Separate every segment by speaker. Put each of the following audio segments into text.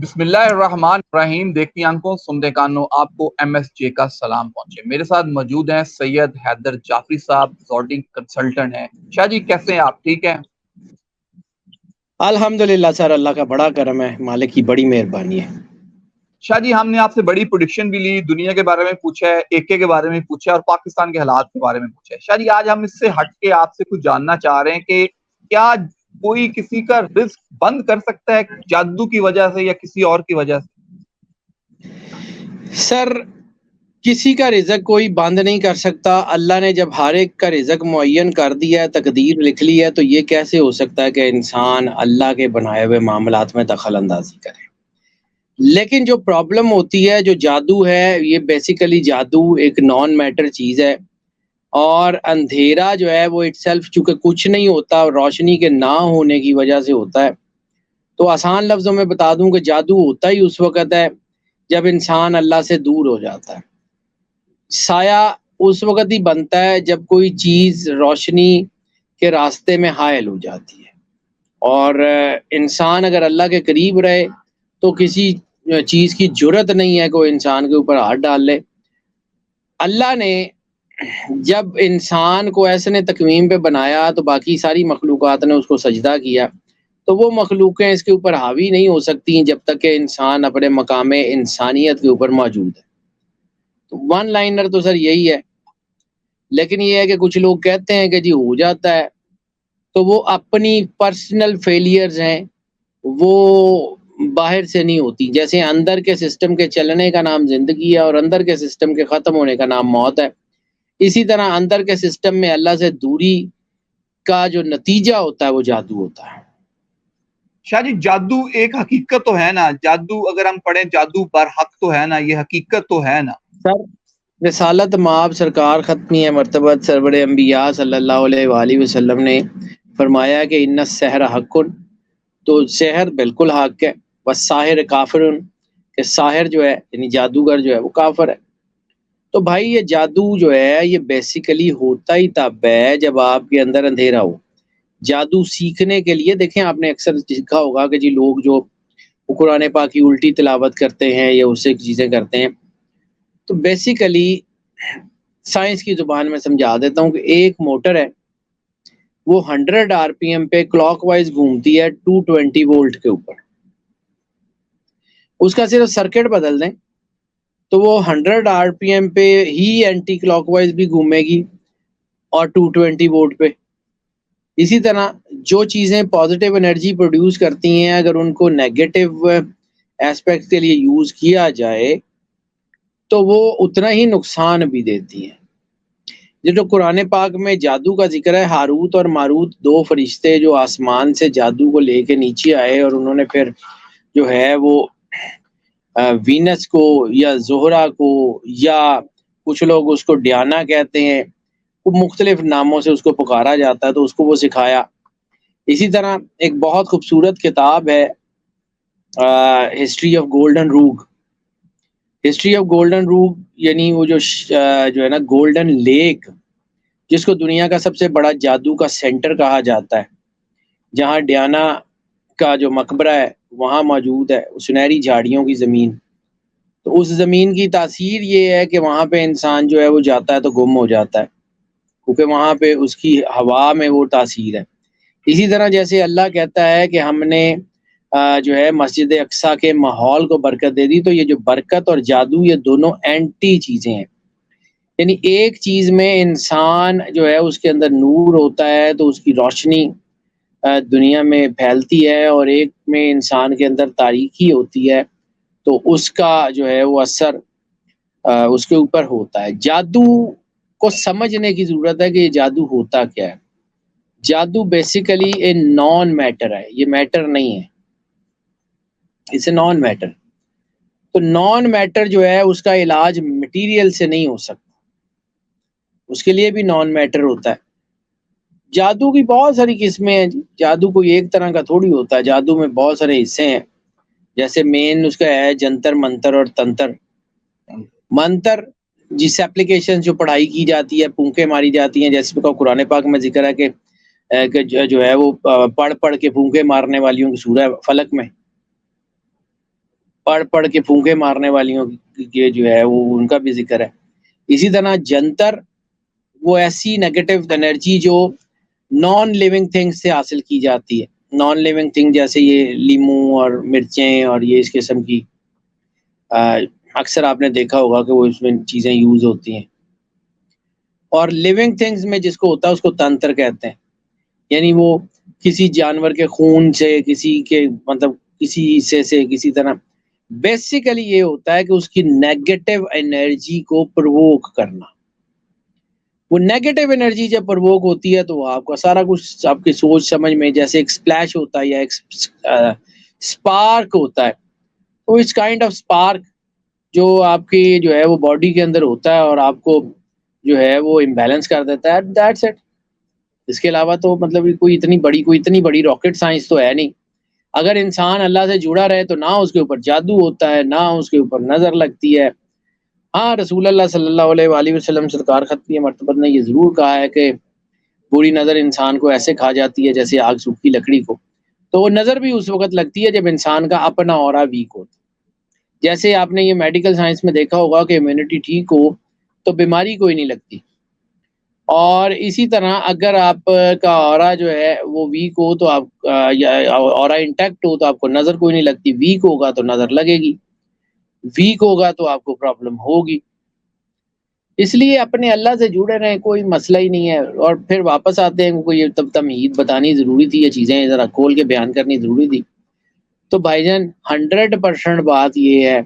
Speaker 1: بسم اللہ الرحمن الرحیم۔ دیکھتی آنکھوں سنتے کانوں، آپ کو ایم ایس جے کا سلام پہنچے۔ میرے ساتھ موجود ہیں سید حیدر جعفری صاحب، زوڈنگ کنسلٹنٹ ہیں۔ شاہ جی کیسے ہیں آپ؟ ٹھیک ہیں؟
Speaker 2: الحمدللہ سر، اللہ کا بڑا کرم ہے، مالک کی بڑی مہربانی ہے۔
Speaker 1: شاہ جی ہم نے آپ سے بڑی پروڈکشن بھی لی، دنیا کے بارے میں پوچھا ہے، AK کے بارے میں پوچھا ہے، اور پاکستان کے حالات کے بارے میں پوچھا ہے۔ شاہ جی آج ہم اس سے ہٹ کے آپ سے کچھ جاننا چاہ رہے ہیں کہ کیا کوئی کسی کا رزق بند کر سکتا ہے جادو کی وجہ سے یا کسی اور کی وجہ سے؟
Speaker 2: سر کسی کا رزق کوئی بند نہیں کر سکتا۔ اللہ نے جب ہر ایک کا رزق معین کر دیا ہے، تقدیر لکھ لی ہے، تو یہ کیسے ہو سکتا ہے کہ انسان اللہ کے بنائے ہوئے معاملات میں دخل اندازی کرے؟ لیکن جو پرابلم ہوتی ہے، جو جادو ہے، یہ بیسیکلی جادو ایک نان میٹر چیز ہے، اور اندھیرا جو ہے وہ اٹ سیلف چونکہ کچھ نہیں ہوتا، روشنی کے نہ ہونے کی وجہ سے ہوتا ہے۔ تو آسان لفظوں میں بتا دوں کہ جادو ہوتا ہی اس وقت ہے جب انسان اللہ سے دور ہو جاتا ہے۔ سایہ اس وقت ہی بنتا ہے جب کوئی چیز روشنی کے راستے میں حائل ہو جاتی ہے، اور انسان اگر اللہ کے قریب رہے تو کسی چیز کی جرت نہیں ہے کوئی انسان کے اوپر ہاتھ ڈال لے۔ اللہ نے جب انسان کو ایسے تکوین پہ بنایا تو باقی ساری مخلوقات نے اس کو سجدہ کیا، تو وہ مخلوقیں اس کے اوپر حاوی نہیں ہو سکتی جب تک کہ انسان اپنے مقام انسانیت کے اوپر موجود ہے۔ تو ون لائنر تو سر یہی ہے، لیکن یہ ہے کہ کچھ لوگ کہتے ہیں کہ جی ہو جاتا ہے، تو وہ اپنی پرسنل فیلیئرز ہیں، وہ باہر سے نہیں ہوتی۔ جیسے اندر کے سسٹم کے چلنے کا نام زندگی ہے، اور اندر کے سسٹم کے ختم ہونے کا نام موت ہے، اسی طرح اندر کے سسٹم میں اللہ سے دوری کا جو نتیجہ ہوتا ہے وہ جادو ہوتا ہے۔
Speaker 1: شاہ جی جادو ایک حقیقت تو ہے نا؟ جادو اگر ہم پڑھیں جادو برحق تو ہے نا، یہ حقیقت تو ہے نا؟
Speaker 2: سر رسالت مآب سرکار ختمی مرتبت سرور انبیاء صلی اللہ علیہ وآلہ وسلم نے فرمایا کہ ان السحر حق، تو سحر بالکل حق ہے، والساحر کافر، کہ ساحر جو ہے یعنی جادوگر جو ہے وہ کافر ہے۔ تو بھائی یہ جادو جو ہے یہ بیسیکلی ہوتا ہی تب ہے جب آپ کے اندر اندھیرا ہو۔ جادو سیکھنے کے لیے دیکھیں، آپ نے اکثر دیکھا ہوگا کہ جی لوگ جو قرآن پاک کی الٹی تلاوت کرتے ہیں یا اس سے چیزیں کرتے ہیں، تو بیسیکلی سائنس کی زبان میں سمجھا دیتا ہوں کہ ایک موٹر ہے، وہ 100 RPM پہ کلاک وائز گھومتی ہے 220 وولٹ کے اوپر۔ اس کا صرف سرکٹ بدل دیں تو وہ 100 RPM پہ ہی اینٹی کلاک وائز بھی گھومے گی اور 220 وولٹ پہ۔ اسی طرح جو چیزیں پازیٹیو انرجی پروڈیوس کرتی ہیں، اگر ان کو نیگیٹو ایسپیکٹ کے لیے یوز کیا جائے تو وہ اتنا ہی نقصان بھی دیتی ہیں۔ جو قرآن پاک میں جادو کا ذکر ہے، ہاروت اور ماروت 2 فرشتے جو آسمان سے جادو کو لے کے نیچے آئے، اور انہوں نے پھر جو ہے وہ وینس کو یا زہرا کو، یا کچھ لوگ اس کو ڈیانا کہتے ہیں، مختلف ناموں سے اس کو پکارا جاتا ہے، تو اس کو وہ سکھایا۔ اسی طرح ایک بہت خوبصورت کتاب ہے ہسٹری آف گولڈن روگ۔ ہسٹری آف گولڈن روگ یعنی وہ جو ہے نا گولڈن لیک، جس کو دنیا کا سب سے بڑا جادو کا سینٹر کہا جاتا ہے، جہاں ڈیانا کا جو مقبرہ ہے وہاں موجود ہے، سنہری جھاڑیوں کی زمین۔ تو اس زمین کی تاثیر یہ ہے کہ وہاں پہ انسان جو ہے وہ جاتا ہے تو گم ہو جاتا ہے، کیونکہ وہاں پہ اس کی ہوا میں وہ تاثیر ہے۔ اسی طرح جیسے اللہ کہتا ہے کہ ہم نے جو ہے مسجد اقصیٰ کے ماحول کو برکت دے دی، تو یہ جو برکت اور جادو یہ دونوں اینٹی چیزیں ہیں۔ یعنی ایک چیز میں انسان جو ہے اس کے اندر نور ہوتا ہے تو اس کی روشنی دنیا میں پھیلتی ہے، اور ایک میں انسان کے اندر تاریکی ہوتی ہے تو اس کا جو ہے وہ اثر اس کے اوپر ہوتا ہے۔ جادو کو سمجھنے کی ضرورت ہے کہ یہ جادو ہوتا کیا ہے۔ جادو بیسیکلی اے نان میٹر ہے، یہ میٹر نہیں ہے، اسے نان میٹر۔ تو نان میٹر جو ہے اس کا علاج مٹیریل سے نہیں ہو سکتا، اس کے لیے بھی نان میٹر ہوتا ہے۔ جادو کی بہت ساری قسمیں ہیں، جادو کوئی ایک طرح کا تھوڑی ہوتا ہے، جادو میں بہت سارے حصے ہیں۔ جیسے مین اس کا ہے جنتر منتر اور تنتر۔ منتر جس ایپلیکیشن جو پڑھائی کی جاتی ہے، پونکیں ماری جاتی ہیں، جیسے قرآن پاک میں ذکر ہے کہ جو ہے وہ پڑھ پڑھ کے پونکیں مارنے والیوں کی سورہ فلق میں۔ پڑھ پڑھ کے پھونکے مارنے والیوں کے جو ہے وہ ان کا بھی ذکر ہے. اسی طرح جنتر وہ ایسی نیگیٹو انرجی جو نان لیونگ تھنگ سے حاصل کی جاتی ہے. نان لیونگ تھنگ جیسے یہ لیمو اور مرچیں اور یہ اس قسم کی اکثر آپ نے دیکھا ہوگا کہ وہ اس میں چیزیں یوز ہوتی ہیں. اور لیونگ تھنگز میں جس کو ہوتا ہے اس کو تنتر کہتے ہیں. یعنی وہ کسی جانور کے خون سے, کسی کے مطلب کسی حصے سے کسی طرح, بیسیکلی یہ ہوتا ہے کہ اس کی نیگیٹو انرجی کو پرووک کرنا. وہ نیگیٹو انرجی جب پرووک ہوتی ہے تو وہ آپ کا سارا کچھ آپ کی سوچ سمجھ میں جیسے ایک سپلیش ہوتا ہے یا ایک سپارک ہوتا ہے, تو اس کائنڈ آف سپارک جو آپ کی جو ہے وہ باڈی کے اندر ہوتا ہے اور آپ کو جو ہے وہ امبیلنس کر دیتا ہے. That's it. اس کے علاوہ تو مطلب کوئی اتنی بڑی راکٹ سائنس تو ہے نہیں. اگر انسان اللہ سے جڑا رہے تو نہ اس کے اوپر جادو ہوتا ہے, نہ اس کے اوپر نظر لگتی ہے. ہاں, رسول اللہ صلی اللہ علیہ وآلہ وسلم سرکار ختمی مرتبہ نے یہ ضرور کہا ہے کہ بری نظر انسان کو ایسے کھا جاتی ہے جیسے آگ سوکھی لکڑی کو. تو وہ نظر بھی اس وقت لگتی ہے جب انسان کا اپنا اورا ویک ہوتا ہے. جیسے آپ نے یہ میڈیکل سائنس میں دیکھا ہوگا کہ امیونٹی ٹھیک ہو تو بیماری کوئی نہیں لگتی, اور اسی طرح اگر آپ کا اورا جو ہے وہ ویک ہو تو آپ اورا انٹیکٹ ہو تو آپ کو نظر کوئی نہیں لگتی. ویک ہوگا تو نظر لگے گی, ویک ہوگا تو آپ کو پرابلم ہوگی. اس لیے اپنے اللہ سے جڑے رہیں, کوئی مسئلہ ہی نہیں ہے. اور پھر واپس آتے ہیں کو یہ تمہید بتانی ضروری تھی, یہ چیزیں ذرا کھول کے بیان کرنی ضروری تھی. تو بھائی جان 100% بات یہ ہے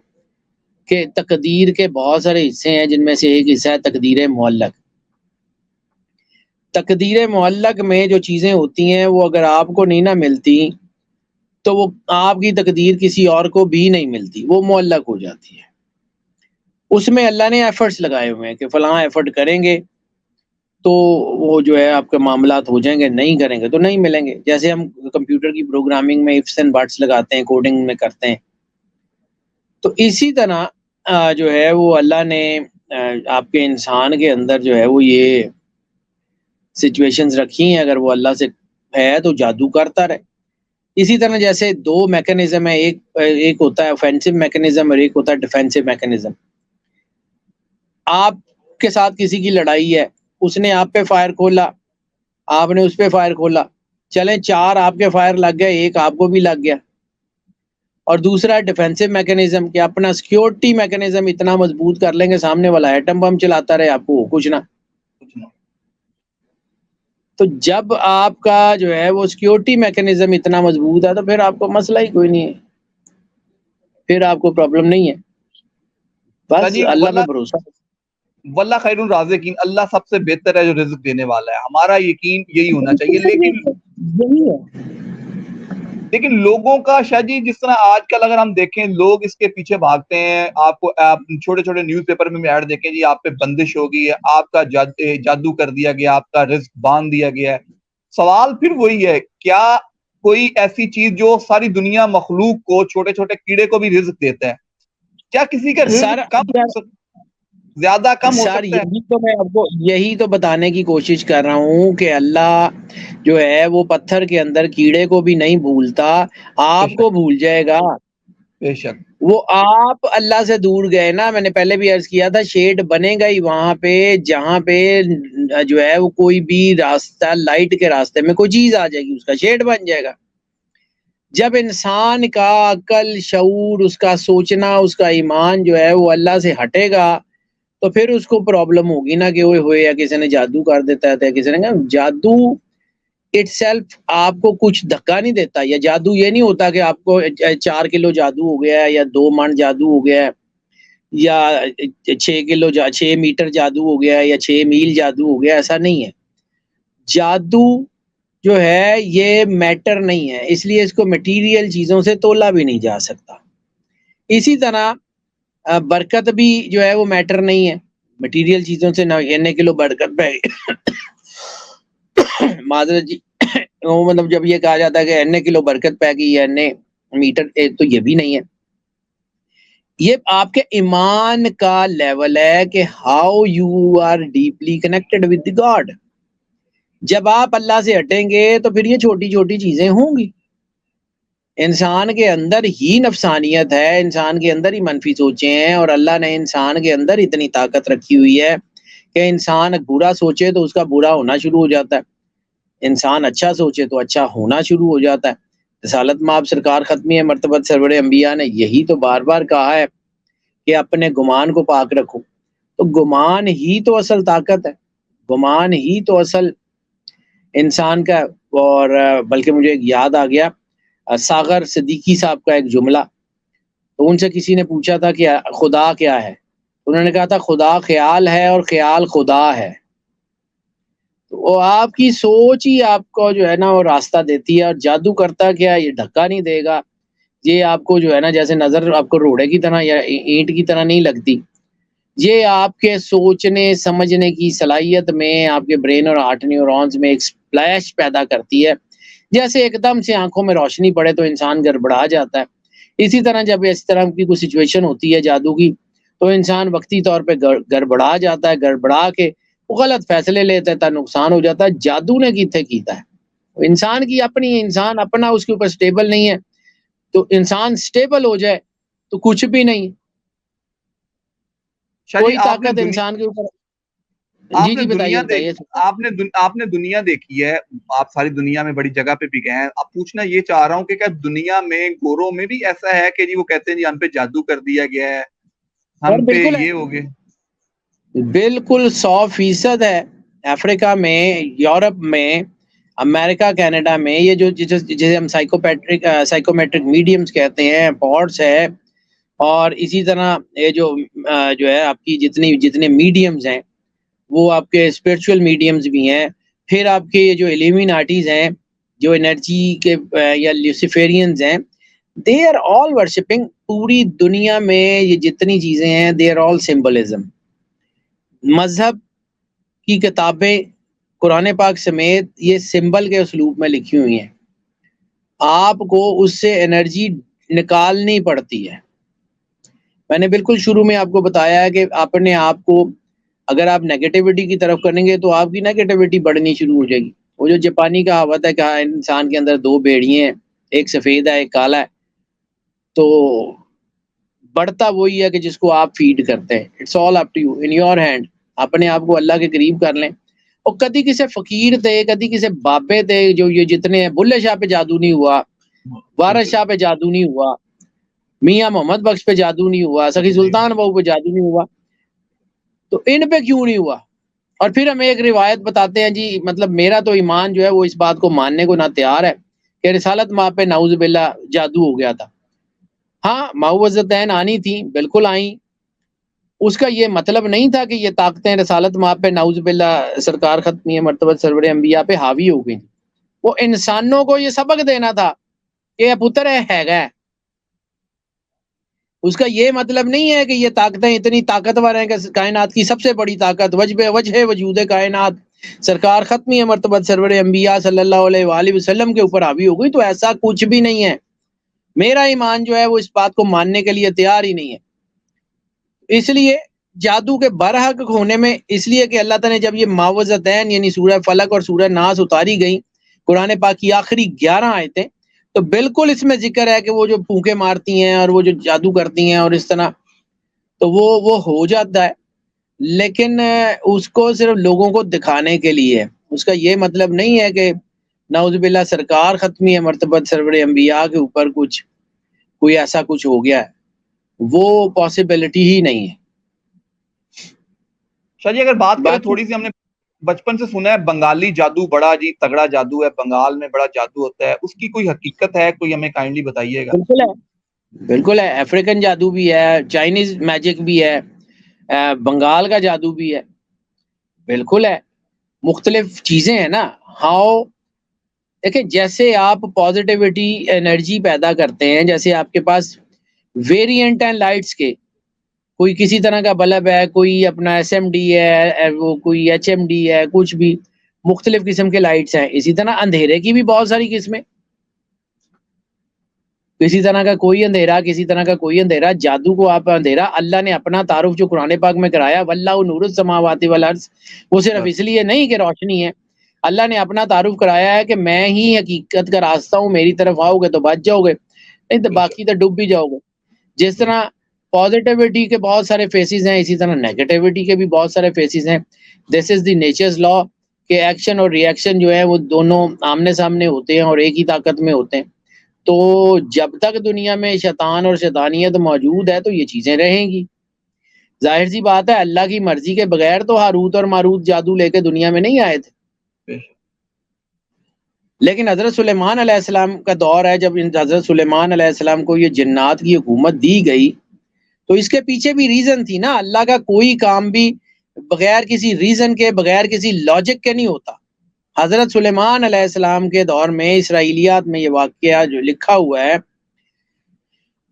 Speaker 2: کہ تقدیر کے بہت سارے حصے ہیں جن میں سے ایک حصہ ہے تقدیر معلق. تقدیر معلق میں جو چیزیں ہوتی ہیں وہ اگر آپ کو نہیں نہ ملتی تو وہ آپ کی تقدیر کسی اور کو بھی نہیں ملتی, وہ معلق ہو جاتی ہے. اس میں اللہ نے ایفرٹس لگائے ہوئے ہیں کہ فلاں ایفرٹ کریں گے تو وہ جو ہے آپ کے معاملات ہو جائیں گے, نہیں کریں گے تو نہیں ملیں گے. جیسے ہم کمپیوٹر کی پروگرامنگ میں ifs and buts لگاتے ہیں, کوڈنگ میں کرتے ہیں, تو اسی طرح جو ہے وہ اللہ نے آپ کے انسان کے اندر جو ہے وہ یہ سچویشنز رکھی ہیں. اگر وہ اللہ سے ہے تو جادو کرتا رہے. اسی طرح جیسے دو میکانزم ہے, ایک ہوتا ہے اوفینسو میکانزم اور ایک ہوتا ہے ڈیفینسو میکانزم. آپ کے ساتھ کسی کی لڑائی ہے, اس نے آپ پہ فائر کھولا, آپ نے اس پہ فائر کھولا, چلیں 4 آپ کے فائر لگ گئے, ایک آپ کو بھی لگ گیا. اور دوسرا ڈیفینسو میکانزم کہ اپنا سیکیورٹی میکانزم اتنا مضبوط کر لیں گے سامنے والا ایٹم بم چلاتا رہے, آپ کو کچھ نہ. تو جب آپ کا جو ہے وہ سیکیورٹی میکانزم اتنا مضبوط ہے تو پھر آپ کو مسئلہ ہی کوئی نہیں ہے, پھر آپ کو پرابلم نہیں ہے. بس اللہ پہ بھروسہ.
Speaker 1: واللہ خیر الرازقین, اللہ سب سے بہتر ہے جو رزق دینے والا ہے. ہمارا یقین یہی ہونا چاہیے. لیکن لوگوں کا شاہ جی جس طرح آج کل اگر ہم دیکھیں لوگ اس کے پیچھے بھاگتے ہیں. آپ کو چھوٹے چھوٹے نیوز پیپر میں ایڈ دیکھیں جی آپ پہ بندش ہوگی, آپ کا جادو کر دیا گیا, آپ کا رزق باندھ دیا گیا ہے. سوال پھر وہی ہے, کیا کوئی ایسی چیز جو ساری دنیا مخلوق کو, چھوٹے چھوٹے کیڑے کو بھی رزق دیتا ہے, کیا کسی کا رزق کم زیادہ کم ہو
Speaker 2: سر
Speaker 1: سکتا ہے؟
Speaker 2: یہی تو میں آپ کو یہی تو بتانے کی کوشش کر رہا ہوں کہ اللہ جو ہے وہ پتھر کے اندر کیڑے کو بھی نہیں بھولتا, آپ کو بھول جائے گا.
Speaker 1: بے شک
Speaker 2: وہ آپ اللہ سے دور گئے نا, میں نے پہلے بھی عرض کیا تھا, شیڈ بنے گا ہی وہاں پہ جہاں پہ جو ہے وہ کوئی بھی راستہ, لائٹ کے راستے میں کوئی چیز آ جائے گی اس کا شیڈ بن جائے گا. جب انسان کا عقل, شعور, اس کا سوچنا, اس کا ایمان جو ہے وہ اللہ سے ہٹے گا تو پھر اس کو پرابلم ہوگی نا کہ وہ ہوئے یا کسی نے جادو کر دیتا ہے, کسی نے کہا جادو اٹ سیلف آپ کو کچھ دھکا نہیں دیتا. یا جادو یہ نہیں ہوتا کہ آپ کو 4 کلو جادو ہو گیا ہے یا 2 من جادو ہو گیا ہے یا 6 میٹر جادو ہو گیا ہے یا 6 میل جادو ہو گیا, ایسا نہیں ہے. جادو جو ہے یہ میٹر نہیں ہے, اس لیے اس کو مٹیریل چیزوں سے تولا بھی نہیں جا سکتا. اسی طرح برکت بھی جو ہے وہ میٹر نہیں ہے, مٹیریل چیزوں سے. نہ 1 کلو برکت پہ معذرت جی, مطلب جب یہ کہا جاتا ہے کہ 1 کلو برکت پہ گئی یا 1 میٹر, تو یہ بھی نہیں ہے. یہ آپ کے ایمان کا لیول ہے کہ how you are deeply connected with the God. جب آپ اللہ سے ہٹیں گے تو پھر یہ چھوٹی چھوٹی چیزیں ہوں گی. انسان کے اندر ہی نفسانیت ہے، انسان کے اندر ہی منفی سوچیں ہیں، اور اللہ نے انسان کے اندر اتنی طاقت رکھی ہوئی ہے کہ انسان برا سوچے تو اس کا برا ہونا شروع ہو جاتا ہے، انسان اچھا سوچے تو اچھا ہونا شروع ہو جاتا ہے۔ رسالت مآب سرکار ختمی مرتبت سرور انبیاء نے یہی تو بار بار کہا ہے کہ اپنے گمان کو پاک رکھو، تو گمان ہی تو اصل طاقت ہے، گمان ہی تو اصل انسان کا۔ اور بلکہ مجھے ایک یاد آ گیا ساغر صدیقی صاحب کا ایک جملہ، تو ان سے کسی نے پوچھا تھا کہ خدا کیا ہے، انہوں نے کہا تھا خدا خیال ہے اور خیال خدا ہے۔ تو وہ آپ کی سوچ ہی آپ کو جو ہے نا وہ راستہ دیتی ہے، اور جادو کرتا کیا یہ دھکا نہیں دے گا، یہ آپ کو جو ہے نا جیسے نظر آپ کو روڑے کی طرح یا اینٹ کی طرح نہیں لگتی، یہ آپ کے سوچنے سمجھنے کی صلاحیت میں آپ کے برین اور ہارٹ نیورونز میں ایک سپلیش پیدا کرتی ہے، جیسے ایک دم سے آنکھوں میں روشنی پڑے تو انسان گڑبڑا جاتا ہے۔ اسی طرح جب اس طرح کی کوئی سچویشن ہوتی ہے جادو کی تو انسان وقتی طور پہ گڑبڑا جاتا ہے، گڑبڑا کے وہ غلط فیصلے لیتا ہے، نقصان ہو جاتا ہے۔ جادو نے کیتے کیتا ہے انسان کی اپنی، انسان اپنا اس کے اوپر سٹیبل نہیں ہے، تو انسان سٹیبل ہو جائے تو کچھ بھی نہیں،
Speaker 1: شاہ جی
Speaker 2: کوئی طاقت انسان کے اوپر۔ جی جی بتائیے بتائیے۔
Speaker 1: آپ نے دنیا دیکھی ہے، آپ ساری دنیا میں بڑی جگہ پہ بھی گئے ہیں، اب پوچھنا یہ چاہ رہا ہوں کہ کیا دنیا میں گوروں میں بھی ایسا ہے کہ جی وہ کہتے ہیں جی ہم پہ جادو کر دیا گیا ہے، ہم پہ
Speaker 2: بالکل ہے،
Speaker 1: یہ ہو گئے؟
Speaker 2: بالکل 100% ہے۔ افریقہ میں، یورپ میں، امریکہ کینیڈا میں یہ جو جسے ہم سائیکومیٹرک میڈیمز کہتے ہیں، پوڈس ہے، اور اسی طرح یہ جو ہے آپ کی جتنے میڈیمز ہیں وہ آپ کے اسپرچول میڈیمز بھی ہیں، پھر آپ کے یہ جو ایلیمیناٹیز ہیں جو انرجی کے یا لیوسیفیرینز ہیں، دے آر آل ورشپنگ، پوری دنیا میں یہ جتنی چیزیں ہیں دے آر آل سمبلزم۔ مذہب کی کتابیں قرآن پاک سمیت یہ سمبل کے اسلوب میں لکھی ہوئی ہیں، آپ کو اس سے انرجی نکالنی پڑتی ہے۔ میں نے بالکل شروع میں آپ کو بتایا ہے کہ اپنے آپ کو اگر آپ نیگیٹیوٹی کی طرف کریں گے تو آپ کی نیگیٹیوٹی بڑھنی شروع ہو جائے گی۔ وہ جو جاپانی کہاوت ہے کہ انسان کے اندر دو بھیڑیے ہیں، ایک سفید ہے ایک کالا ہے، تو بڑھتا وہی ہے کہ جس کو آپ فیڈ کرتے ہیں۔ It's all up to you, in your hand. اپنے آپ کو اللہ کے قریب کر لیں۔ اور کدی کسی فقیر تھے، کدی کسی بابے تھے، جو یہ جتنے ہیں، بلے شاہ پہ جادو نہیں ہوا، وارث شاہ پہ جادو نہیں ہوا، میاں محمد بخش پہ جادو نہیں ہوا، سخی سلطان بہو پہ جادو نہیں ہوا، تو ان پہ کیوں نہیں ہوا؟ اور پھر ہمیں ایک روایت بتاتے ہیں جی، مطلب میرا تو ایمان جو ہے وہ اس بات کو ماننے کو نہ تیار ہے کہ رسالت ماں پہ نعوذ باللہ جادو ہو گیا تھا۔ ہاں معوذتین آنی تھیں، بالکل آئیں، اس کا یہ مطلب نہیں تھا کہ یہ طاقتیں رسالت ماں پہ نعوذ باللہ سرکار ختمی مرتبہ سرور انبیاء پہ حاوی ہو گئی۔ وہ انسانوں کو یہ سبق دینا تھا کہ یہ پتر ہے گا، اس کا یہ مطلب نہیں ہے کہ یہ طاقتیں اتنی طاقتور ہیں کہ کائنات کی سب سے بڑی طاقت وجہ وجود کائنات سرکار ختمی مرتبہ سرور انبیاء صلی اللہ علیہ وآلہ وسلم کے اوپر حاوی ہو گئی، تو ایسا کچھ بھی نہیں ہے۔ میرا ایمان جو ہے وہ اس بات کو ماننے کے لیے تیار ہی نہیں ہے۔ اس لیے جادو کے برحق ہونے میں، اس لیے کہ اللہ تعالیٰ نے جب یہ معوذتین یعنی سورہ فلق اور سورہ ناس اتاری گئی، قرآن پاک کی آخری 11 آیتیں، تو بالکل اس میں ذکر ہے کہ وہ جو پھونکے مارتی ہیں اور وہ جو جادو کرتی ہیں اور اس طرح، تو وہ ہو جاتا ہے، لیکن اس کو صرف لوگوں کو دکھانے کے لیے، اس کا یہ مطلب نہیں ہے کہ نعوذ باللہ سرکار ختمی مرتبہ سرور انبیاء کے اوپر کوئی ایسا کچھ ہو گیا ہے، وہ پاسبلٹی ہی نہیں ہے۔
Speaker 1: شاہ جی اگر بات کریں
Speaker 2: باقی
Speaker 1: تھوڑی سی، ہم نے بچپن سے سنا ہے بنگالی جادو بڑا جی تگڑا جادو ہے، بنگال میں بڑا جادو ہوتا ہے، اس کی کوئی حقیقت ہے؟ کوئی ہمیں کائنڈلی بتائیے گا۔
Speaker 2: بالکل ہے، بالکل ہے، افریقن جادو بھی ہے، چائنیز میجک بھی ہے، بنگال کا جادو بھی ہے، بالکل ہے، مختلف چیزیں ہیں نا۔ ہاؤ دیکھیں، جیسے آپ پازیٹیوٹی انرجی پیدا کرتے ہیں، جیسے آپ کے پاس ویریئنٹ ہیں لائٹس کے، کوئی کسی طرح کا بلب ہے، کوئی اپنا ایس ایم ڈی ہے، وہ کوئی ایچ ایم ڈی ہے، کچھ بھی مختلف قسم کے لائٹس ہیں، اسی طرح اندھیرے کی بھی بہت ساری قسمیں، کسی طرح کا کوئی اندھیرا، کسی طرح کا کوئی اندھیرا۔ جادو کو آپ اندھیرا، اللہ نے اپنا تعارف جو قرآن پاک میں کرایا، واللہ نور السماوات والارض، وہ صرف اس لیے نہیں کہ روشنی ہے، اللہ نے اپنا تعارف کرایا ہے کہ میں ہی حقیقت کا راستہ ہوں, میری طرف آؤ گے تو بچ جاؤ گے, نہیں تو باقی تو ڈوب بھی جاؤ گے. جس طرح پازیٹیوٹی کے بہت سارے فیسز ہیں, اسی طرح نیگیٹیوٹی کے بھی بہت سارے فیسز ہیں. دس از دی نیچرز لا کہ ایکشن اور ری ایکشن جو ہے وہ دونوں آمنے سامنے ہوتے ہیں اور ایک ہی طاقت میں ہوتے ہیں. تو جب تک دنیا میں شیطان اور شیطانیت موجود ہے تو یہ چیزیں رہیں گی. ظاہر سی بات ہے, اللہ کی مرضی کے بغیر تو ہاروت اور ماروت جادو لے کے دنیا میں نہیں آئے تھے. لیکن حضرت سلیمان علیہ السلام کا دور ہے, جب حضرت سلیمان علیہ السلام کو یہ جنات کی حکومت دی گئی تو اس کے پیچھے بھی ریزن تھی نا. اللہ کا کوئی کام بھی بغیر کسی ریزن کے, بغیر کسی لاجک کے نہیں ہوتا. حضرت سلیمان علیہ السلام کے دور میں اسرائیلیات میں یہ واقعہ جو لکھا ہوا ہے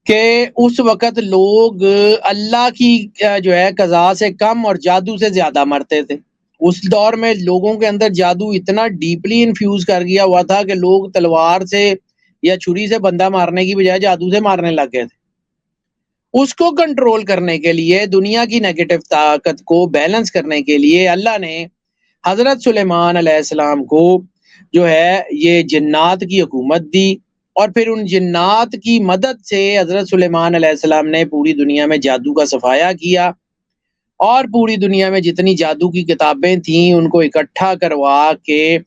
Speaker 2: کہ اس وقت لوگ اللہ کی جو ہے قضا سے کم اور جادو سے زیادہ مرتے تھے. اس دور میں لوگوں کے اندر جادو اتنا ڈیپلی انفیوز کر گیا ہوا تھا کہ لوگ تلوار سے یا چھری سے بندہ مارنے کی بجائے جادو سے مارنے لگ گئے تھے. اس کو کنٹرول کرنے کے لیے, دنیا کی نیگیٹو طاقت کو بیلنس کرنے کے لیے اللہ نے حضرت سلیمان علیہ السلام کو جو ہے یہ جنات کی حکومت دی, اور پھر ان جنات کی مدد سے حضرت سلیمان علیہ السلام نے پوری دنیا میں جادو کا صفایا کیا, اور پوری دنیا میں جتنی جادو کی کتابیں تھیں ان کو اکٹھا کروا کے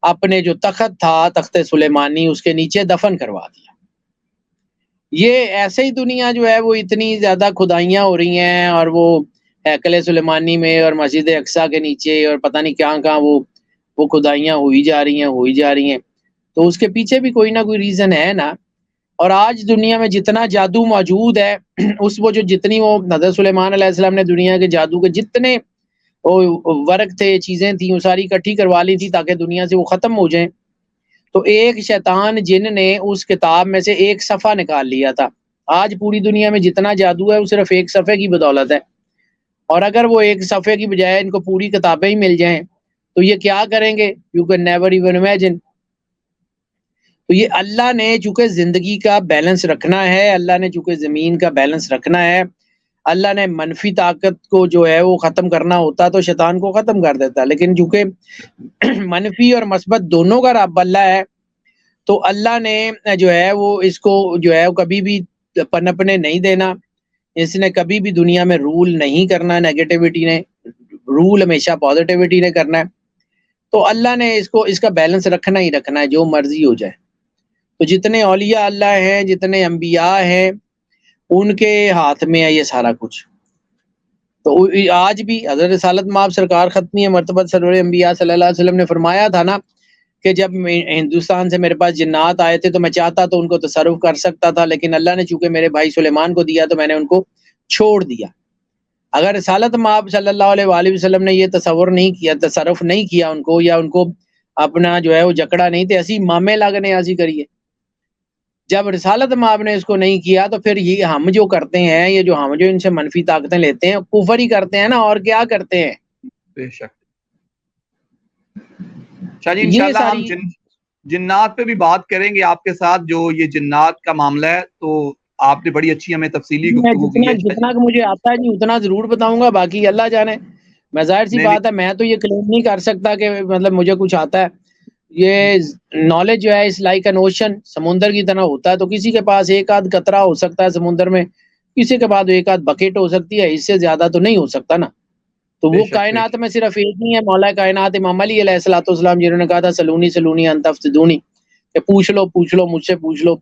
Speaker 2: اپنے جو تخت تھا, تخت سلیمانی, اس کے نیچے دفن کروا دیا. یہ ایسے ہی دنیا جو ہے وہ اتنی زیادہ کھدائیاں ہو رہی ہیں, اور وہ ہیکل سلیمانی میں اور مسجد اقصی کے نیچے اور پتہ نہیں کہاں وہ کھدائیاں ہوئی جا رہی ہیں. تو اس کے پیچھے بھی کوئی نہ کوئی ریزن ہے نا. اور آج دنیا میں جتنا جادو موجود ہے اس وہ جتنی وہ حضرت سلیمان علیہ السلام نے دنیا کے جادو کے جتنے ورق تھے, چیزیں تھیں, وہ ساری اکٹھی کروا لی تھی تاکہ دنیا سے وہ ختم ہو جائیں. تو ایک شیطان جن نے اس کتاب میں سے ایک صفحہ نکال لیا تھا. آج پوری دنیا میں جتنا جادو ہے وہ صرف ایک صفحے کی بدولت ہے, اور اگر وہ ایک صفحے کی بجائے ان کو پوری کتابیں ہی مل جائیں تو یہ کیا کریں گے, you can never even imagine. تو یہ اللہ نے چونکہ زندگی کا بیلنس رکھنا ہے, اللہ نے چونکہ زمین کا بیلنس رکھنا ہے, اللہ نے منفی طاقت کو جو ہے وہ ختم کرنا ہوتا تو شیطان کو ختم کر دیتا. لیکن چونکہ منفی اور مثبت دونوں کا رب اللہ ہے تو اللہ نے جو ہے وہ اس کو جو ہے وہ کبھی بھی پنپنے نہیں دینا. اس نے کبھی بھی دنیا میں رول نہیں کرنا نیگیٹیوٹی نے, رول ہمیشہ پازیٹیوٹی نے کرنا ہے. تو اللہ نے اس کا بیلنس رکھنا ہی رکھنا ہے, جو مرضی ہو جائے. تو جتنے اولیاء اللہ ہیں, جتنے انبیاء ہیں, ان کے ہاتھ میں ہے یہ سارا کچھ. تو آج بھی حضرت رسالت مآب سرکار ختمی مرتبہ سرور انبیاء صلی اللہ علیہ وسلم نے فرمایا تھا نا کہ جب ہندوستان سے میرے پاس جنات آئے تھے تو میں چاہتا تو ان کو تصرف کر سکتا تھا, لیکن اللہ نے چونکہ میرے بھائی سلیمان کو دیا تو میں نے ان کو چھوڑ دیا. اگر رسالت مآب صلی اللہ علیہ وآلہ وسلم نے یہ تصور نہیں کیا, تصرف نہیں کیا ان کو, یا ان کو اپنا جو ہے وہ جکڑا نہیں تھے, ایسی مامے لاگنے ایسی کریے. جب رسالت مآب نے اس کو نہیں کیا تو پھر یہ ہم جو کرتے ہیں, یہ جو ہم جو ان سے منفی طاقتیں لیتے ہیں, کفر ہی کرتے ہیں نا, اور کیا کرتے ہیں.
Speaker 1: بے شک. شاہ جی انشاءاللہ ہم جنات پہ بھی بات کریں گے آپ کے ساتھ, جو یہ جنات کا معاملہ ہے تو آپ نے بڑی اچھی ہمیں تفصیلی گفتگو کی ہے.
Speaker 2: جتنا کہ مجھے آتا ہے جی اتنا ضرور بتاؤں گا, باقی اللہ جانے. میں ظاہر سی بات ہے میں تو یہ کلیم نہیں کر سکتا کہ مطلب مجھے کچھ آتا ہے. یہ نالج جو ہے اس لائک این اوشن, سمندر کی طرح ہوتا ہے. تو کسی کے پاس ایک آدھ قطرہ ہو سکتا ہے سمندر میں, کسی کے بعد ایک آدھ بکیٹ ہو سکتی ہے, اس سے زیادہ تو نہیں ہو سکتا نا. تو وہ کائنات میں صرف ایک نہیں ہے, مولا کائنات امام علی علیہ الصلوۃ والسلام جنہوں نے کہا تھا سلونی انت افتدونی, کہ پوچھ لو مجھ سے پوچھ لو.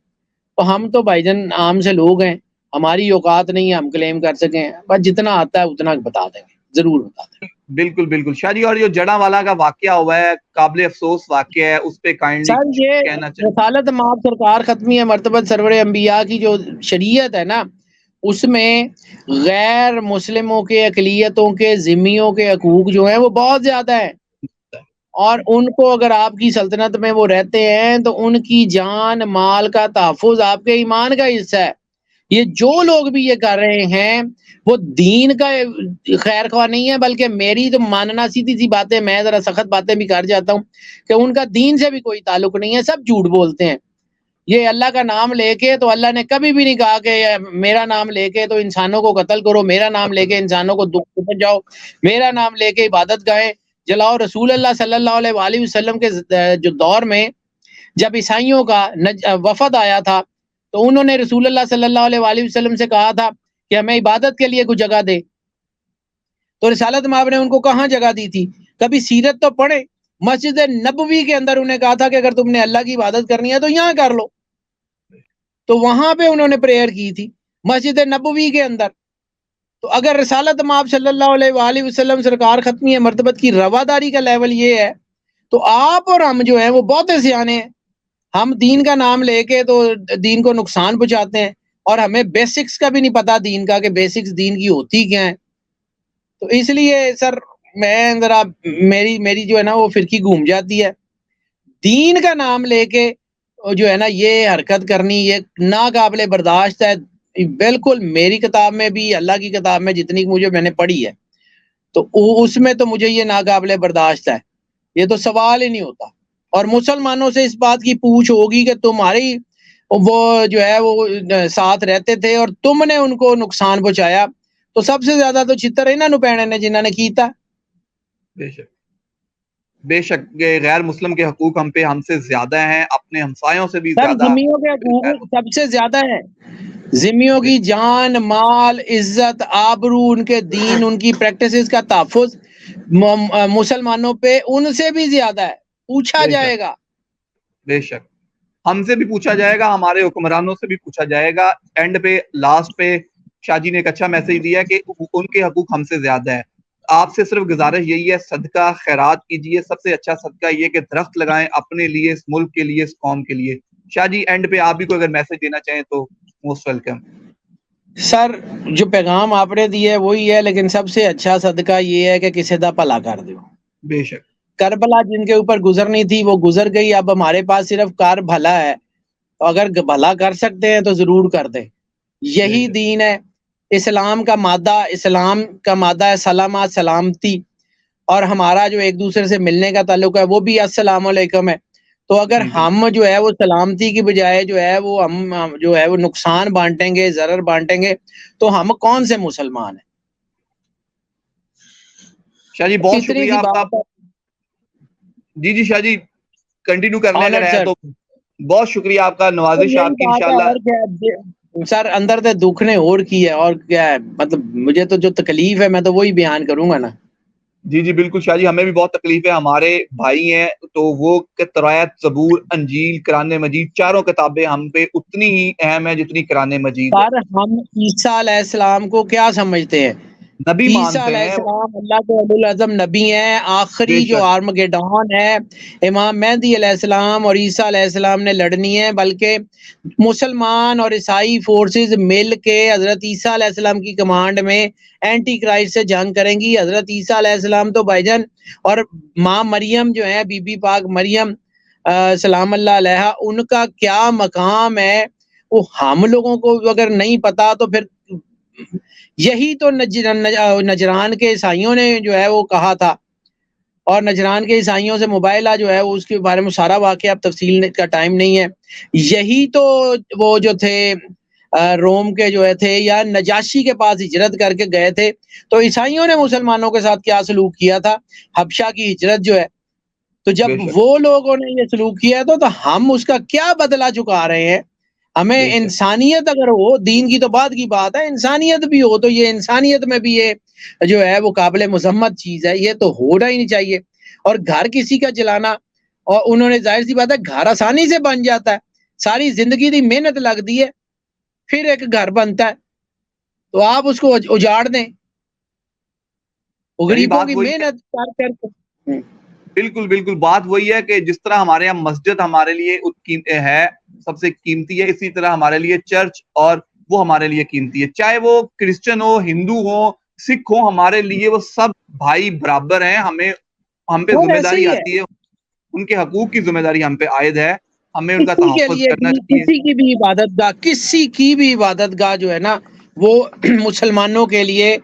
Speaker 2: تو ہم تو بھائی جان عام سے لوگ ہیں, ہماری اوقات نہیں ہے ہم کلیم کر سکیں, بس جتنا آتا ہے اتنا بتا دیں گے, ضرور بتا دیں گے.
Speaker 1: بالکل بالکل شاہ جی. اور جو جڑا والا کا واقعہ ہوا ہے, قابل افسوس واقعہ ہے, اس پہ کائنڈلی کہنا چاہیے.
Speaker 2: رسالت مآب سرکار ختمی مرتبہ سرور انبیاء کی جو شریعت ہے نا, اس میں غیر مسلموں کے, اقلیتوں کے, ذمیوں کے حقوق جو ہیں وہ بہت زیادہ ہیں. اور ان کو اگر آپ کی سلطنت میں وہ رہتے ہیں تو ان کی جان مال کا تحفظ آپ کے ایمان کا حصہ ہے. یہ جو لوگ بھی یہ کر رہے ہیں وہ دین کا خیر خواہ نہیں ہے, بلکہ میری تو ماننا سیدھی سی باتیں, میں ذرا سخت باتیں بھی کر جاتا ہوں کہ ان کا دین سے بھی کوئی تعلق نہیں ہے, سب جھوٹ بولتے ہیں. یہ اللہ کا نام لے کے, تو اللہ نے کبھی بھی نہیں کہا کہ میرا نام لے کے تو انسانوں کو قتل کرو, میرا نام لے کے انسانوں کو دکھ پہنچاؤ, میرا نام لے کے عبادت گائیں. جلاؤ. رسول اللہ صلی اللہ علیہ وآلہ وسلم کے جو دور میں جب عیسائیوں کا وفد آیا تھا تو انہوں نے رسول اللہ صلی اللہ علیہ وآلہ وسلم سے کہا تھا کہ ہمیں عبادت کے لیے کچھ جگہ دے. تو رسالت مآب نے ان کو کہاں جگہ دی تھی؟ کبھی سیرت تو پڑھے. مسجد نبوی کے اندر انہیں کہا تھا کہ اگر تم نے اللہ کی عبادت کرنی ہے تو یہاں کر لو. تو وہاں پہ انہوں نے پریئر کی تھی مسجد نبوی کے اندر. تو اگر رسالت مآب صلی اللہ علیہ وآلہ وسلم سرکار ختمی مرتبت کی رواداری کا لیول یہ ہے تو آپ اور ہم جو ہیں وہ بہت سیانے ہیں. ہم دین کا نام لے کے تو دین کو نقصان پہنچاتے ہیں اور ہمیں بیسکس کا بھی نہیں پتا دین کا کہ بیسکس دین کی ہوتی کیا ہے. تو اس لیے سر میں ذرا میری جو ہے نا وہ فرقی گھوم جاتی ہے. دین کا نام لے کے جو ہے نا یہ حرکت کرنی یہ ناقابل برداشت ہے. بالکل میری کتاب میں بھی اللہ کی کتاب میں جتنی مجھے میں نے پڑھی ہے تو اس میں تو مجھے یہ ناقابل برداشت ہے. یہ تو سوال ہی نہیں ہوتا. اور مسلمانوں سے اس بات کی پوچھ ہوگی کہ تمہاری وہ جو ہے وہ ساتھ رہتے تھے اور تم نے ان کو نقصان پہنچایا تو سب سے زیادہ تو چھتر انہاں نو پینے نے جنہاں نے کیتا.
Speaker 1: بے شک غیر مسلم کے حقوق ہم پہ ہم سے زیادہ ہیں, اپنے ہمسایوں سے بھی
Speaker 2: سر
Speaker 1: زیادہ.
Speaker 2: ذمیوں کے حقوق سب سے زیادہ ہیں. ذمیوں کی جان مال عزت آبرو ان کے دین ان کی پریکٹسز کا تحفظ مسلمانوں پہ ان سے بھی زیادہ ہے. پوچھا جائے گا.
Speaker 1: بے شک ہم سے بھی پوچھا جائے گا, ہمارے حکمرانوں سے بھی پوچھا جائے گا. اینڈ پہ لاسٹ پہ شاہ جی نے ایک اچھا میسج دیا کہ ان کے حقوق ہم سے زیادہ ہے. آپ سے صرف گزارش یہی ہے صدقہ خیرات کیجئے. سب سے اچھا صدقہ یہ کہ درخت لگائیں اپنے لیے, اس ملک کے لیے, اس قوم کے لیے. شاہ جی اینڈ پہ آپ بھی کوئی اگر میسج دینا چاہیں تو موسٹ ویلکم.
Speaker 2: سر جو پیغام آپ نے دیا ہے وہی ہے, لیکن سب سے اچھا صدقہ یہ ہے کہ کسی دا بھلا کر دو.
Speaker 1: بے شک
Speaker 2: کربلا جن کے اوپر گزرنی تھی وہ گزر گئی. اب ہمارے پاس صرف کار بھلا ہے. اگر بھلا کر سکتے ہیں تو ضرور کر دیں. یہی دین ہے. اسلام کا مادہ ہے سلامت سلامتی, اور ہمارا جو ایک دوسرے سے ملنے کا تعلق ہے وہ بھی السلام علیکم ہے. تو اگر ہم جو ہے وہ سلامتی کی بجائے جو ہے وہ ہم جو ہے وہ نقصان بانٹیں گے, ضرر بانٹیں گے, تو ہم کون سے مسلمان ہیں؟
Speaker 1: شاہ جی بہت
Speaker 2: اتنی
Speaker 1: شکریہ
Speaker 2: سی
Speaker 1: آپ کا.
Speaker 2: بات ہے.
Speaker 1: جی شاہ جی کنٹینیو کر لیں اگر
Speaker 2: آنر
Speaker 1: ہے
Speaker 2: سر.
Speaker 1: تو. بہت شکریہ آپ کا, نوازش آپ کی انشاءاللہ.
Speaker 2: سر اندر تے دکھ نے اور کی ہے اور کیا ہے, مطلب مجھے تو جو تکلیف ہے میں تو وہی بیان کروں گا نا.
Speaker 1: جی بالکل شاہ جی ہمیں بھی بہت تکلیف ہے. ہمارے بھائی ہیں تو وہ تورات زبور انجیل قرآن مجید چاروں کتابیں ہم پہ اتنی ہی اہم ہے جتنی قرآن مجید ہے.
Speaker 2: سر ہم عیسیٰ علیہ السلام کو کیا سمجھتے ہیں؟
Speaker 1: نبی
Speaker 2: عیسیٰ
Speaker 1: مانتے
Speaker 2: علیہ
Speaker 1: ہیں.
Speaker 2: السلام اللہ کے اولو العزم نبی ہیں, آخری
Speaker 1: بے
Speaker 2: جو
Speaker 1: شک
Speaker 2: آرمگیڈون ہے امام مہدی علیہ السلام اور عیسیٰ علیہ السلام نے لڑنی ہے. بلکہ مسلمان اور عیسائی فورسز مل کے حضرت عیسیٰ علیہ السلام کی کمانڈ میں اینٹی کرائسٹ سے جنگ کریں گی. حضرت عیسیٰ علیہ السلام تو بھائی جان اور ماں مریم جو ہے بی بی پاک مریم سلام اللہ علیہ, ان کا کیا مقام ہے وہ ہم لوگوں کو اگر نہیں پتا تو پھر یہی تو نجران کے عیسائیوں نے جو ہے وہ کہا تھا. اور نجران کے عیسائیوں سے موبائلہ جو ہے اس کے بارے میں سارا واقعہ اب تفصیل کا ٹائم نہیں ہے. یہی تو وہ جو تھے روم کے جو تھے یا نجاشی کے پاس ہجرت کر کے گئے تھے تو عیسائیوں نے مسلمانوں کے ساتھ کیا سلوک کیا تھا. حبشہ کی ہجرت جو ہے تو جب
Speaker 1: بے شک
Speaker 2: وہ لوگوں نے یہ سلوک کیا تو ہم اس کا کیا بدلہ چکا رہے ہیں. ہمیں
Speaker 1: بے شک
Speaker 2: انسانیت اگر ہو, دین کی تو بعد کی بات ہے, انسانیت بھی ہو تو یہ انسانیت میں بھی یہ جو ہے وہ قابل مذمت چیز ہے. یہ تو ہونا ہی نہیں چاہیے. اور گھر کسی کا جلانا, اور انہوں نے ظاہر سی بات ہے گھر آسانی سے بن جاتا ہے, ساری زندگی دی محنت لگتی ہے پھر ایک گھر بنتا ہے تو آپ اس کو اجاڑ دیں. غریبوں
Speaker 1: بات
Speaker 2: کی
Speaker 1: وہی ہے.
Speaker 2: محنت کر
Speaker 1: بالکل بات وہی ہے کہ جس طرح ہمارے یہاں مسجد ہمارے لیے ہے سب سے قیمتی ہے, اسی طرح ہمارے لیے چرچ اور وہ ہمارے لیے قیمتی ہے. چاہے وہ کرسچن ہو, ہندو ہو, سکھ ہو, ہمارے لیے وہ سب بھائی برابر ہیں. ہم پہ ذمہ
Speaker 2: ایسے
Speaker 1: داری
Speaker 2: ہی
Speaker 1: آتی ہے, ان کے حقوق کی ذمہ داری ہم پہ عائد ہے. ہمیں ان کا
Speaker 2: کسی کے
Speaker 1: تحفظ
Speaker 2: لیے
Speaker 1: کرنا
Speaker 2: بھی
Speaker 1: چاہیے.
Speaker 2: کسی کی بھی عبادت گاہ جو ہے نا وہ مسلمانوں کے لیے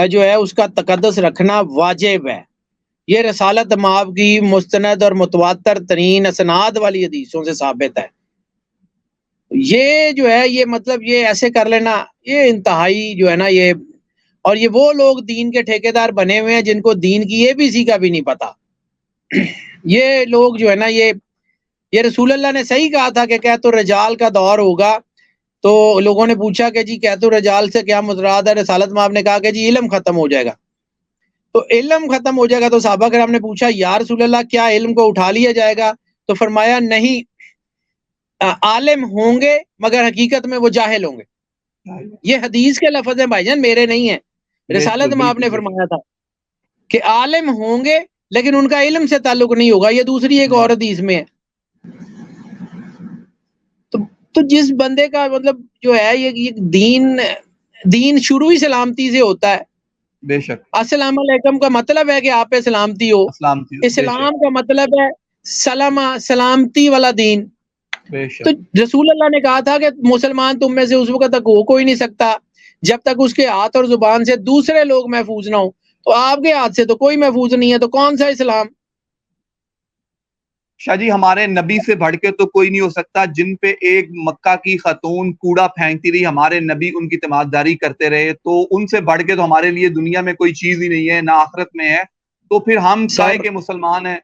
Speaker 2: جو ہے اس کا تقدس رکھنا واجب ہے. یہ رسالت مآب کی مستند اور متواتر ترین اسناد والی حدیثوں سے ثابت ہے. یہ جو ہے یہ مطلب یہ ایسے کر لینا یہ انتہائی جو ہے نا یہ اور یہ وہ لوگ دین کے ٹھیکیدار بنے ہوئے ہیں جن کو دین کی ABC کا بھی نہیں پتا. یہ لوگ جو ہے نا یہ رسول اللہ نے صحیح کہا تھا کہ قحط الرجال کا دور ہوگا. تو لوگوں نے پوچھا کہ جی قحط الرجال سے کیا مراد ہے؟ رسالت مآب نے کہا کہ جی علم ختم ہو جائے گا. تو علم ختم ہو جائے گا. تو صحابہ کرام نے پوچھا یا رسول اللہ کیا علم کو اٹھا لیا جائے گا؟ تو فرمایا نہیں، عالم ہوں گے مگر حقیقت میں وہ جاہل ہوں گے. یہ حدیث کے لفظ ہیں بھائی جان، میرے نہیں ہیں. رسالت مآب نے فرمایا تھا کہ عالم ہوں گے لیکن ان کا علم سے تعلق نہیں ہوگا. یہ دوسری ایک اور حدیث میں ہے. تو جس بندے کا مطلب جو ہے یہ دین شروع ہی سلامتی سے ہوتا ہے.
Speaker 1: بے شک.
Speaker 2: السلام علیکم کا مطلب ہے کہ آپ پہ سلامتی ہو. اسلام کا مطلب ہے سلامتی والا دین. تو رسول اللہ نے کہا تھا کہ مسلمان تم میں سے اس وقت تک ہو کوئی نہیں سکتا جب تک اس کے ہاتھ اور زبان سے دوسرے لوگ محفوظ نہ ہو. تو آپ کے ہاتھ سے تو کوئی محفوظ نہیں ہے، تو کون سا اسلام؟
Speaker 1: شاہ جی ہمارے نبی سے بڑھ کے تو کوئی نہیں ہو سکتا. جن پہ ایک مکہ کی خاتون کوڑا پھینکتی رہی، ہمارے نبی ان کی تیمارداری کرتے رہے، تو ان سے بڑھ کے تو ہمارے لیے دنیا میں کوئی چیز ہی نہیں ہے، نہ آخرت میں ہے. تو پھر ہم کائے کے مسلمان ہیں.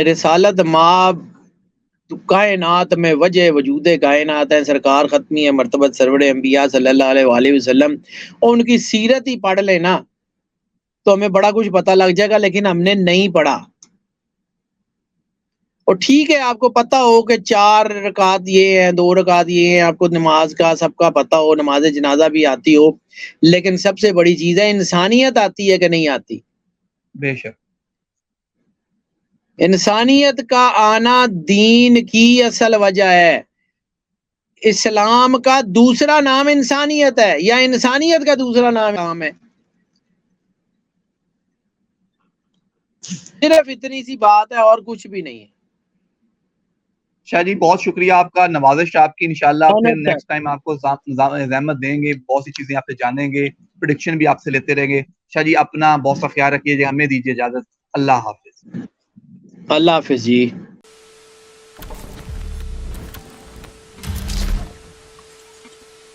Speaker 2: رسالت مآب کائنات میں وجہ وجود کائنات ہے. سرکار ختمی ہے مرتبت سرور انبیاء صلی اللہ علیہ وآلہ وسلم، اور ان کی سیرت ہی پڑھ لینا تو ہمیں بڑا کچھ پتہ لگ جائے گا، لیکن ہم نے نہیں پڑھا. اور ٹھیک ہے آپ کو پتہ ہو کہ 4 رکعت یہ ہیں، 2 رکعت یہ ہیں، آپ کو نماز کا سب کا پتہ ہو، نماز جنازہ بھی آتی ہو، لیکن سب سے بڑی چیز ہے انسانیت آتی ہے کہ نہیں آتی؟
Speaker 1: بے شک.
Speaker 2: انسانیت کا آنا دین کی اصل وجہ ہے. اسلام کا دوسرا نام انسانیت ہے یا انسانیت کا دوسرا نام ہے؟ صرف اتنی سی بات ہے اور کچھ بھی نہیں ہے.
Speaker 1: شاہ جی بہت شکریہ آپ کا، نوازش آپ کی. انشاءاللہ پھر نیکسٹ ٹائم آپ کو زحمت دیں گے، بہت سی چیزیں آپ سے جانیں گے، پریڈکشن بھی آپ سے لیتے رہیں گے. شاہ جی اپنا بہت سا خیال رکھیے، ہمیں دیجیے اجازت. اللہ حافظ.
Speaker 2: اللہ حافظ جی.